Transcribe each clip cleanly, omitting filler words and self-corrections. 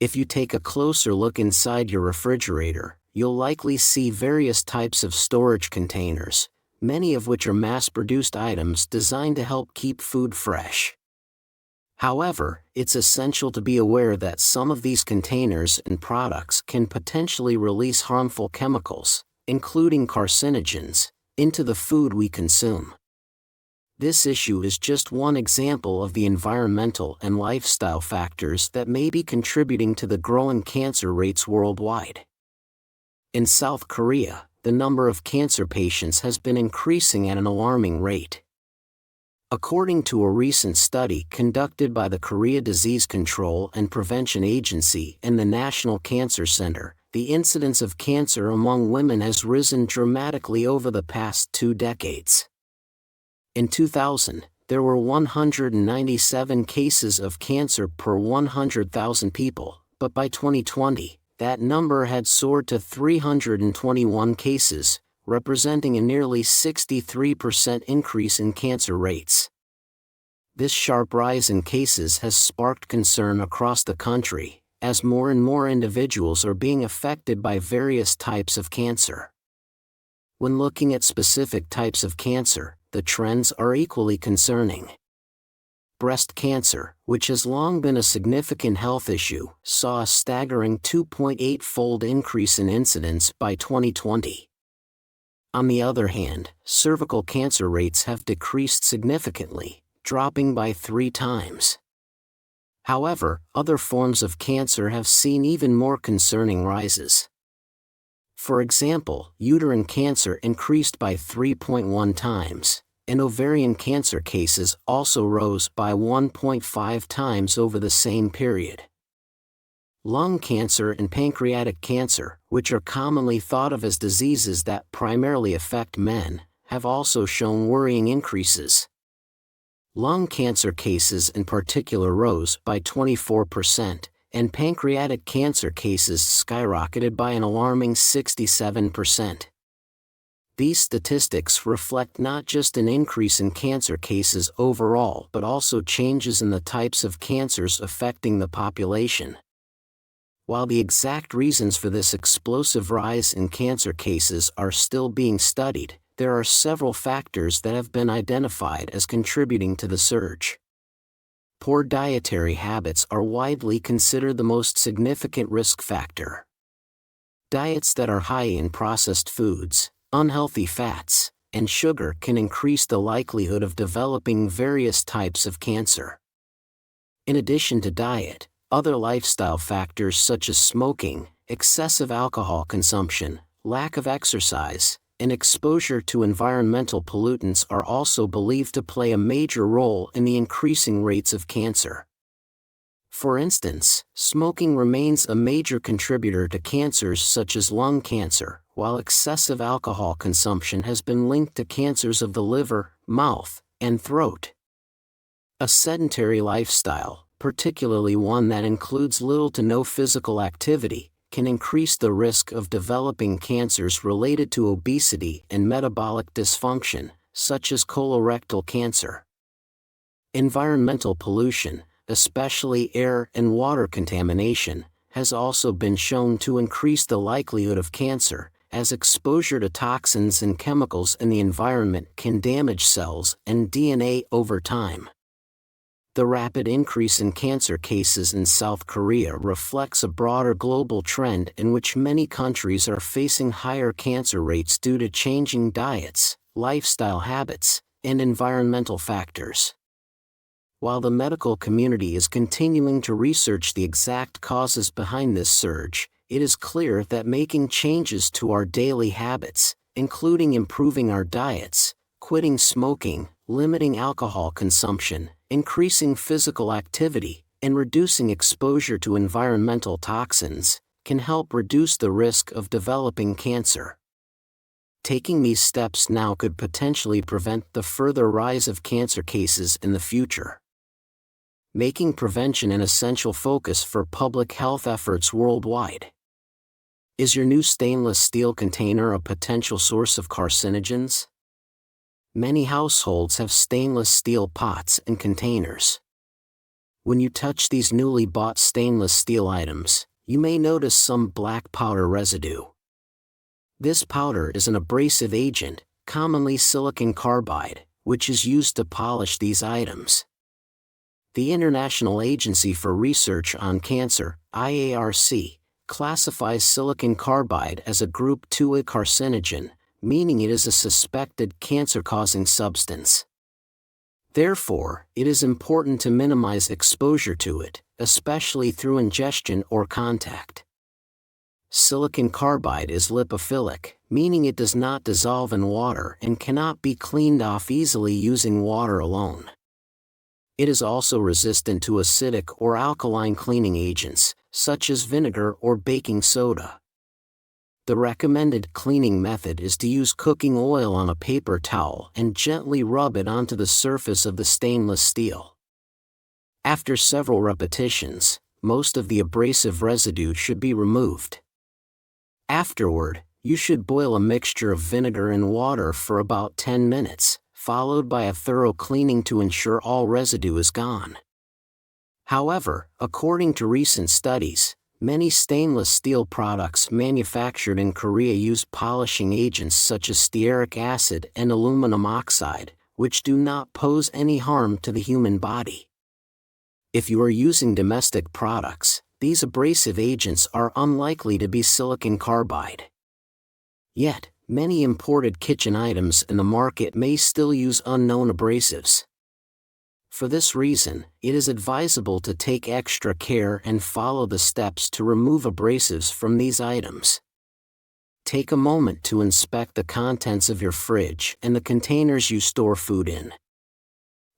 If you take a closer look inside your refrigerator, you'll likely see various types of storage containers, many of which are mass-produced items designed to help keep food fresh. However, it's essential to be aware that some of these containers and products can potentially release harmful chemicals, including carcinogens, into the food we consume. This issue is just one example of the environmental and lifestyle factors that may be contributing to the growing cancer rates worldwide. In South Korea, the number of cancer patients has been increasing at an alarming rate. According to a recent study conducted by the Korea Disease Control and Prevention Agency and the National Cancer Center, the incidence of cancer among women has risen dramatically over the past 2 decades. In 2000, there were 197 cases of cancer per 100,000 people, but by 2020, that number had soared to 321 cases, representing a nearly 63% increase in cancer rates. This sharp rise in cases has sparked concern across the country, as more and more individuals are being affected by various types of cancer. When looking at specific types of cancer, the trends are equally concerning. Breast cancer, which has long been a significant health issue, saw a staggering 2.8-fold increase in incidence by 2020. On the other hand, cervical cancer rates have decreased significantly, dropping by 3 times. However, other forms of cancer have seen even more concerning rises. For example, uterine cancer increased by 3.1 times, and ovarian cancer cases also rose by 1.5 times over the same period. Lung cancer and pancreatic cancer, which are commonly thought of as diseases that primarily affect men, have also shown worrying increases. Lung cancer cases in particular rose by 24%, and pancreatic cancer cases skyrocketed by an alarming 67%. These statistics reflect not just an increase in cancer cases overall but also changes in the types of cancers affecting the population. While the exact reasons for this explosive rise in cancer cases are still being studied, there are several factors that have been identified as contributing to the surge. Poor dietary habits are widely considered the most significant risk factor. Diets that are high in processed foods, unhealthy fats, and sugar can increase the likelihood of developing various types of cancer. In addition to diet, other lifestyle factors such as smoking, excessive alcohol consumption, lack of exercise, and exposure to environmental pollutants are also believed to play a major role in the increasing rates of cancer. For instance, smoking remains a major contributor to cancers such as lung cancer, while excessive alcohol consumption has been linked to cancers of the liver, mouth, and throat. A sedentary lifestyle, particularly one that includes little to no physical activity, can increase the risk of developing cancers related to obesity and metabolic dysfunction, such as colorectal cancer. Environmental pollution, especially air and water contamination, has also been shown to increase the likelihood of cancer, as exposure to toxins and chemicals in the environment can damage cells and DNA over time. The rapid increase in cancer cases in South Korea reflects a broader global trend in which many countries are facing higher cancer rates due to changing diets, lifestyle habits, and environmental factors. While the medical community is continuing to research the exact causes behind this surge, it is clear that making changes to our daily habits, including improving our diets, quitting smoking, limiting alcohol consumption, increasing physical activity, and reducing exposure to environmental toxins, can help reduce the risk of developing cancer. Taking these steps now could potentially prevent the further rise of cancer cases in the future. Making prevention an essential focus for public health efforts worldwide. Is your new stainless steel container a potential source of carcinogens? Many households have stainless steel pots and containers. When you touch these newly bought stainless steel items, you may notice some black powder residue. This powder is an abrasive agent, commonly silicon carbide, which is used to polish these items. The International Agency for Research on Cancer, IARC, classifies silicon carbide as a Group 2A carcinogen, meaning it is a suspected cancer-causing substance. Therefore, it is important to minimize exposure to it, especially through ingestion or contact. Silicon carbide is lipophilic, meaning it does not dissolve in water and cannot be cleaned off easily using water alone. It is also resistant to acidic or alkaline cleaning agents, such as vinegar or baking soda. The recommended cleaning method is to use cooking oil on a paper towel and gently rub it onto the surface of the stainless steel. After several repetitions, most of the abrasive residue should be removed. Afterward, you should boil a mixture of vinegar and water for about 10 minutes, followed by a thorough cleaning to ensure all residue is gone. However, according to recent studies, many stainless steel products manufactured in Korea use polishing agents such as stearic acid and aluminum oxide, which do not pose any harm to the human body. If you are using domestic products, these abrasive agents are unlikely to be silicon carbide. Yet, many imported kitchen items in the market may still use unknown abrasives. For this reason, it is advisable to take extra care and follow the steps to remove abrasives from these items. Take a moment to inspect the contents of your fridge and the containers you store food in.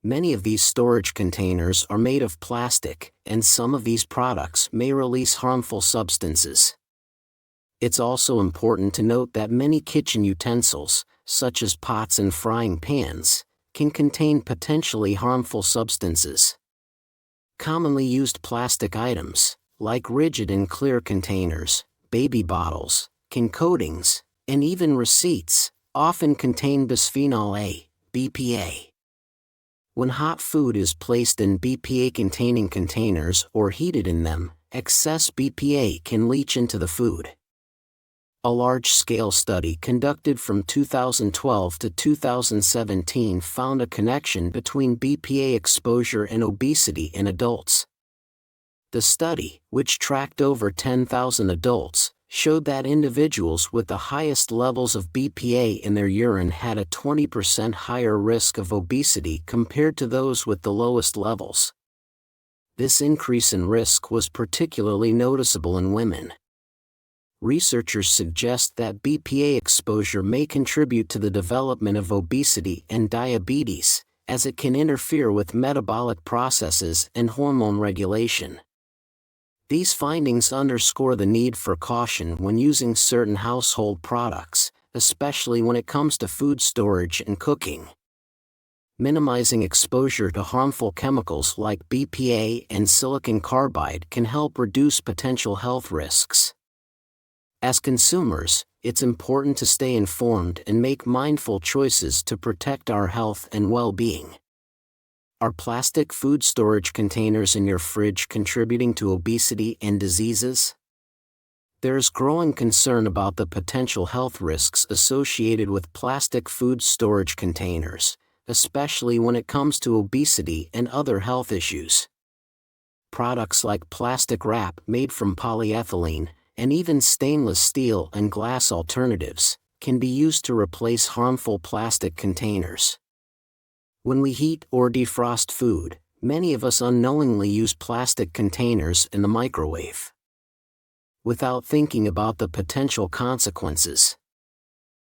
Many of these storage containers are made of plastic, and some of these products may release harmful substances. It's also important to note that many kitchen utensils, such as pots and frying pans, can contain potentially harmful substances. Commonly used plastic items, like rigid and clear containers, baby bottles, can coatings, and even receipts, often contain bisphenol A, BPA. When hot food is placed in BPA-containing containers or heated in them, excess BPA can leach into the food. A large-scale study conducted from 2012 to 2017 found a connection between BPA exposure and obesity in adults. The study, which tracked over 10,000 adults, showed that individuals with the highest levels of BPA in their urine had a 20% higher risk of obesity compared to those with the lowest levels. This increase in risk was particularly noticeable in women. Researchers suggest that BPA exposure may contribute to the development of obesity and diabetes, as it can interfere with metabolic processes and hormone regulation. These findings underscore the need for caution when using certain household products, especially when it comes to food storage and cooking. Minimizing exposure to harmful chemicals like BPA and silicon carbide can help reduce potential health risks. As consumers, it's important to stay informed and make mindful choices to protect our health and well-being. Are plastic food storage containers in your fridge contributing to obesity and diseases? There is growing concern about the potential health risks associated with plastic food storage containers, especially when it comes to obesity and other health issues. Products like plastic wrap made from polyethylene, and even stainless steel and glass alternatives, can be used to replace harmful plastic containers. When we heat or defrost food, many of us unknowingly use plastic containers in the microwave, without thinking about the potential consequences.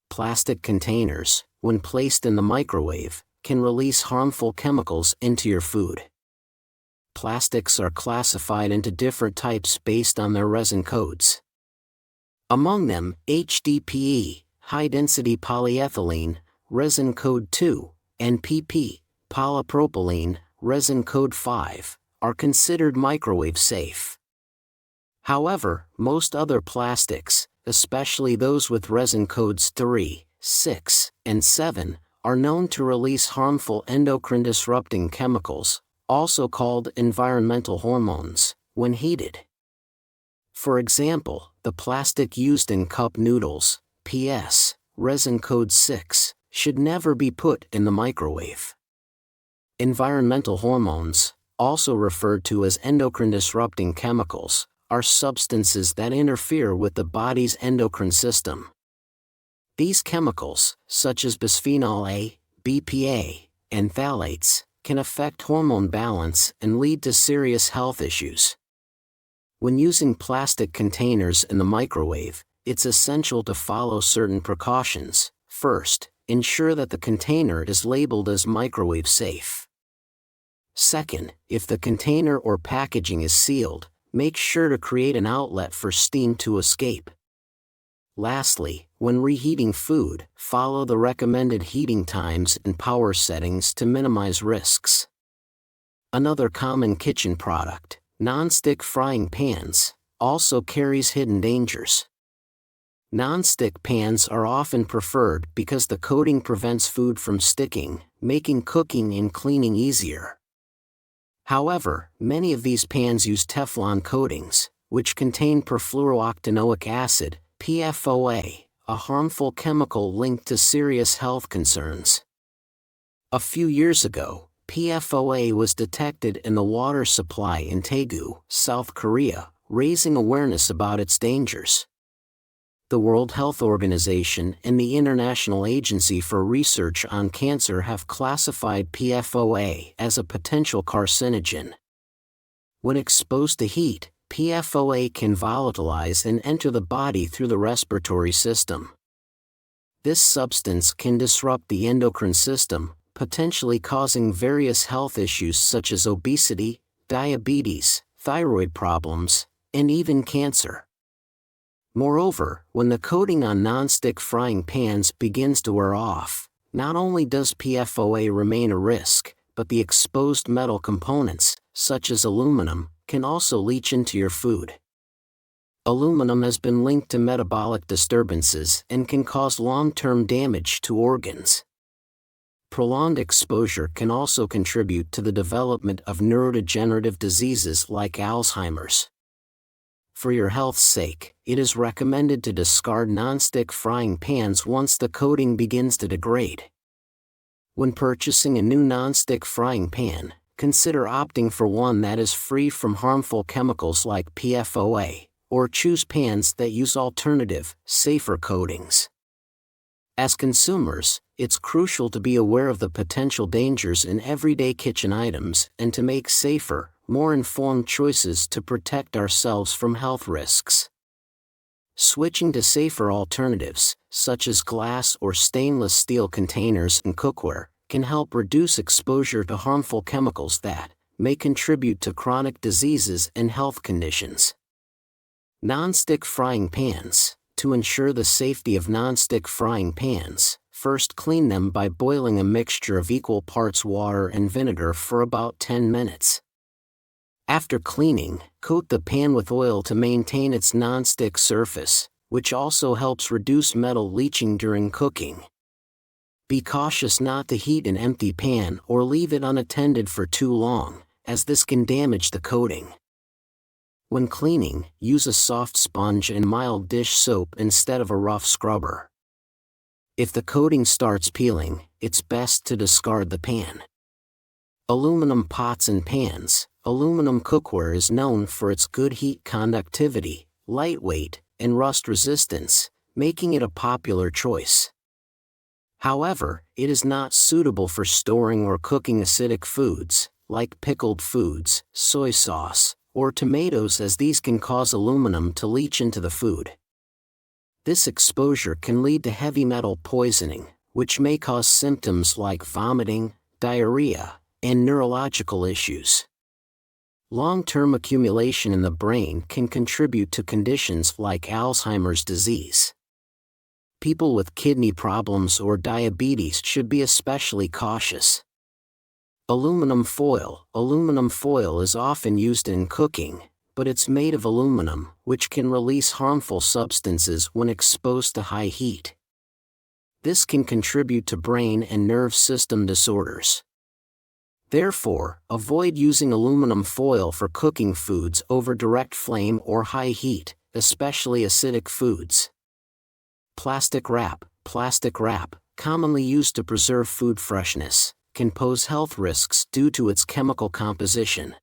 Plastic containers, when placed in the microwave, can release harmful chemicals into your food. Plastics are classified into different types based on their resin codes. Among them, HDPE, high-density polyethylene, resin code 2, and PP, polypropylene, resin code 5, are considered microwave safe. However, most other plastics, especially those with resin codes 3, 6, and 7, are known to release harmful endocrine-disrupting chemicals, also called environmental hormones, when heated. For example, the plastic used in cup noodles, PS, resin code 6, should never be put in the microwave. Environmental hormones, also referred to as endocrine-disrupting chemicals, are substances that interfere with the body's endocrine system. These chemicals, such as bisphenol A, BPA, and phthalates, can affect hormone balance and lead to serious health issues. When using plastic containers in the microwave, it's essential to follow certain precautions. First, ensure that the container is labeled as microwave safe. Second, if the container or packaging is sealed, make sure to create an outlet for steam to escape. Lastly, when reheating food, follow the recommended heating times and power settings to minimize risks. Another common kitchen product, non-stick frying pans, also carries hidden dangers. Non-stick pans are often preferred because the coating prevents food from sticking, making cooking and cleaning easier. However, many of these pans use Teflon coatings, which contain perfluorooctanoic acid, PFOA, a harmful chemical linked to serious health concerns. A few years ago, PFOA was detected in the water supply in Daegu, South Korea, raising awareness about its dangers. The World Health Organization and the International Agency for Research on Cancer have classified PFOA as a potential carcinogen. When exposed to heat, PFOA can volatilize and enter the body through the respiratory system. This substance can disrupt the endocrine system, potentially causing various health issues such as obesity, diabetes, thyroid problems, and even cancer. Moreover, when the coating on non-stick frying pans begins to wear off, not only does PFOA remain a risk, but the exposed metal components, such as aluminum, can also leach into your food. Aluminum has been linked to metabolic disturbances and can cause long-term damage to organs. Prolonged exposure can also contribute to the development of neurodegenerative diseases like Alzheimer's. For your health's sake, it is recommended to discard non-stick frying pans once the coating begins to degrade. When purchasing a new non-stick frying pan, consider opting for one that is free from harmful chemicals like PFOA, or choose pans that use alternative, safer coatings. As consumers, it's crucial to be aware of the potential dangers in everyday kitchen items and to make safer, more informed choices to protect ourselves from health risks. Switching to safer alternatives, such as glass or stainless steel containers and cookware, can help reduce exposure to harmful chemicals that may contribute to chronic diseases and health conditions. Non-stick frying pans. To ensure the safety of non-stick frying pans, first clean them by boiling a mixture of equal parts water and vinegar for about 10 minutes. After cleaning, coat the pan with oil to maintain its non-stick surface, which also helps reduce metal leaching during cooking. Be cautious not to heat an empty pan or leave it unattended for too long, as this can damage the coating. When cleaning, use a soft sponge and mild dish soap instead of a rough scrubber. If the coating starts peeling, it's best to discard the pan. Aluminum pots and pans. Aluminum cookware is known for its good heat conductivity, lightweight, and rust resistance, making it a popular choice. However, it is not suitable for storing or cooking acidic foods, like pickled foods, soy sauce, or tomatoes, as these can cause aluminum to leach into the food. This exposure can lead to heavy metal poisoning, which may cause symptoms like vomiting, diarrhea, and neurological issues. Long-term accumulation in the brain can contribute to conditions like Alzheimer's disease. People with kidney problems or diabetes should be especially cautious. Aluminum foil. Aluminum foil is often used in cooking, but it's made of aluminum, which can release harmful substances when exposed to high heat. This can contribute to brain and nerve system disorders. Therefore, avoid using aluminum foil for cooking foods over direct flame or high heat, especially acidic foods. Plastic wrap. Plastic wrap, commonly used to preserve food freshness, can pose health risks due to its chemical composition.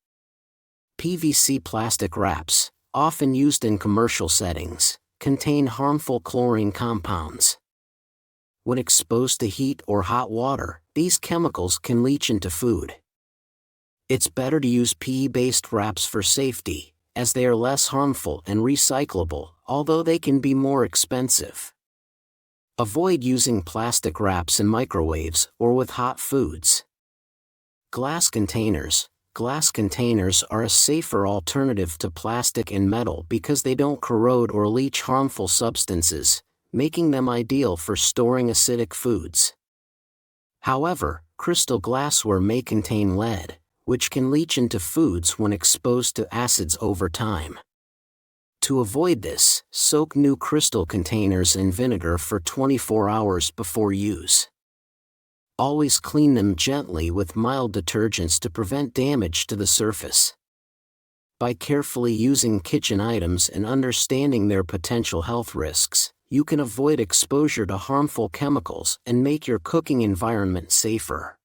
PVC plastic wraps, often used in commercial settings, contain harmful chlorine compounds. When exposed to heat or hot water, these chemicals can leach into food. It's better to use PE-based wraps for safety, as they are less harmful and recyclable, although they can be more expensive. Avoid using plastic wraps in microwaves or with hot foods. Glass containers. Glass containers are a safer alternative to plastic and metal because they don't corrode or leach harmful substances, making them ideal for storing acidic foods. However, crystal glassware may contain lead, which can leach into foods when exposed to acids over time. To avoid this, soak new crystal containers in vinegar for 24 hours before use. Always clean them gently with mild detergents to prevent damage to the surface. By carefully using kitchen items and understanding their potential health risks, you can avoid exposure to harmful chemicals and make your cooking environment safer.